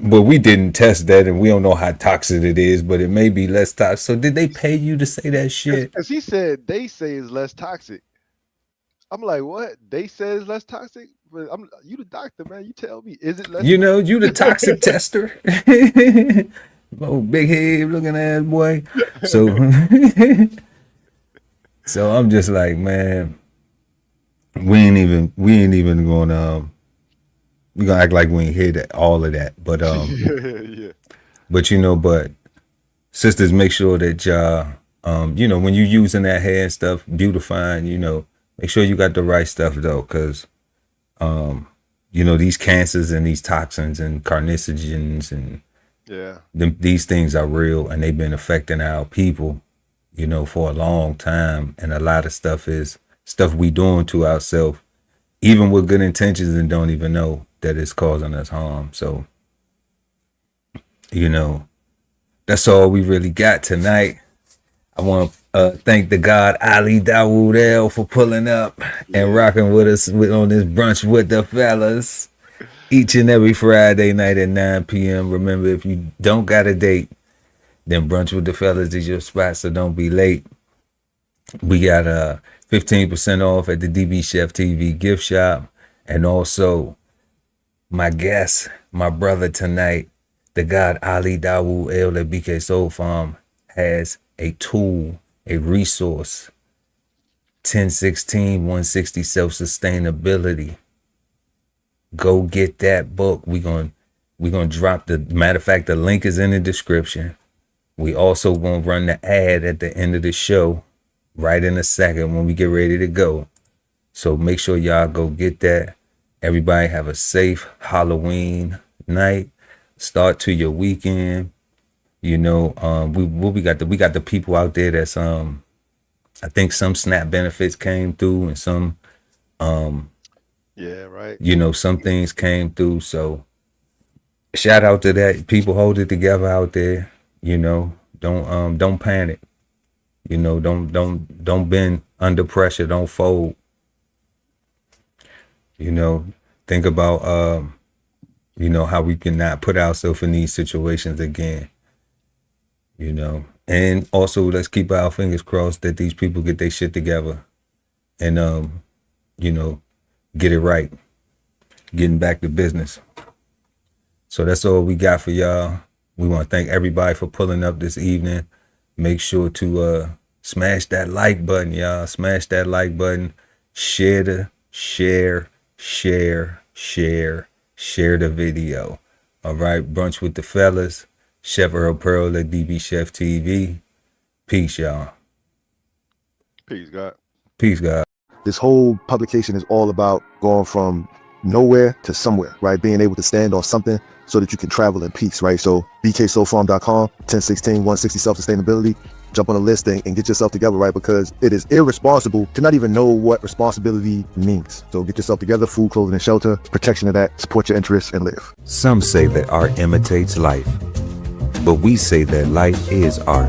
But we didn't test that, and we don't know how toxic it is, but it may be less toxic. So did they pay you to say that shit? Because he said they say it's less toxic. I'm like, what? They say it's less toxic? But you the doctor, man. You tell me, is it less? You know, you the toxic tester. Oh, big head looking ass boy. So, so I'm just like, man, we ain't even gonna act like we ain't hear that all of that. But yeah. But sisters, make sure that y'all when you using that hair and stuff, beautifying, make sure you got the right stuff though, because these cancers and these toxins and carcinogens and these things are real, and they've been affecting our people, for a long time. And a lot of stuff is stuff we doing to ourselves, even with good intentions, and don't even know that it's causing us harm. So, that's all we really got tonight. I want to thank the God Ali Dawood El for pulling up and rocking with us on this brunch with the fellas each and every Friday night at 9 p.m. Remember, if you don't got a date, then brunch with the fellas is your spot, so don't be late. We got 15% off at the DBCHEFTV gift shop. And also, my guest, my brother tonight, the God Ali Dawood El at BK Soul Farm, has a tool, a resource, 10/16/160 self-sustainability. Go get that book. We're gonna drop matter of fact, the link is in the description. We also gonna run the ad at the end of the show, right in a second when we get ready to go. So make sure y'all go get that. Everybody have a safe Halloween night. Start to your weekend. We got the people out there that's I think some SNAP benefits came through, and some yeah, right. Some things came through. So shout out to that. People hold it together out there. Don't panic. Don't bend under pressure. Don't fold. Think about how we can not put ourselves in these situations again. And also let's keep our fingers crossed that these people get their shit together and get it right, getting back to business. So that's all we got for y'all. We want to thank everybody for pulling up this evening. Make sure to smash that like button, y'all. Smash that like button. Share the video. All right, brunch with the fellas. Chef Erol Pearl at DBCHEFTV. Peace, y'all. Peace, God. Peace, God. This whole publication is all about going from nowhere to somewhere, right? Being able to stand on something so that you can travel in peace, right? So bksoulfarm.com, 10/16/160 self-sustainability. Jump on the list and get yourself together, right? Because it is irresponsible to not even know what responsibility means. So get yourself together, food, clothing, and shelter, protection of that, support your interests, and live. Some say that art imitates life, but we say that life is art.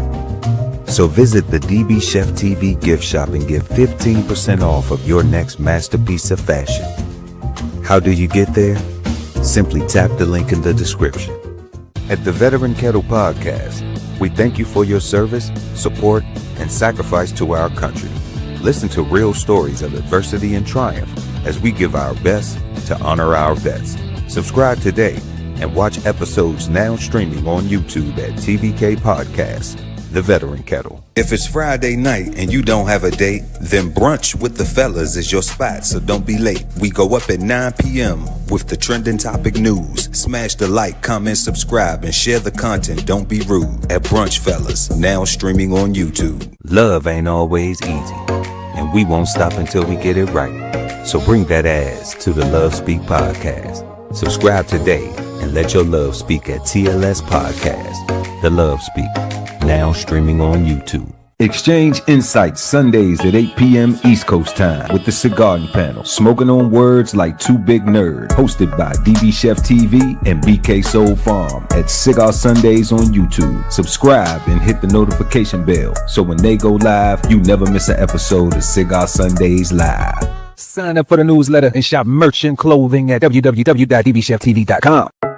So visit the DBCHEFTV gift shop and get 15% off of your next masterpiece of fashion. How do you get there? Simply tap the link in the description. At the Veteran Kettle Podcast, we thank you for your service, support, and sacrifice to our country. Listen to real stories of adversity and triumph as we give our best to honor our vets. Subscribe today and watch episodes now streaming on YouTube at TVK Podcast, The Veteran Kettle. If it's Friday night and you don't have a date, then brunch with the fellas is your spot, so don't be late. We go up at 9 p.m. with the trending topic news. Smash the like, comment, subscribe, and share the content. Don't be rude. At Brunch Fellas, now streaming on YouTube. Love ain't always easy, and we won't stop until we get it right. So bring that ass to the Love Speak Podcast. Subscribe today and let your love speak at TLS Podcast. The Love Speak, now streaming on YouTube. Exchange insights Sundays at 8 p.m. East Coast time with the Cigar Panel, smoking on words like two big nerds, hosted by DBCHEFTV and BK Soul Farm at Cigar Sundays on YouTube. Subscribe and hit the notification bell so when they go live, you never miss an episode of Cigar Sundays Live. Sign up for the newsletter and shop merch and clothing at www.dbcheftv.com.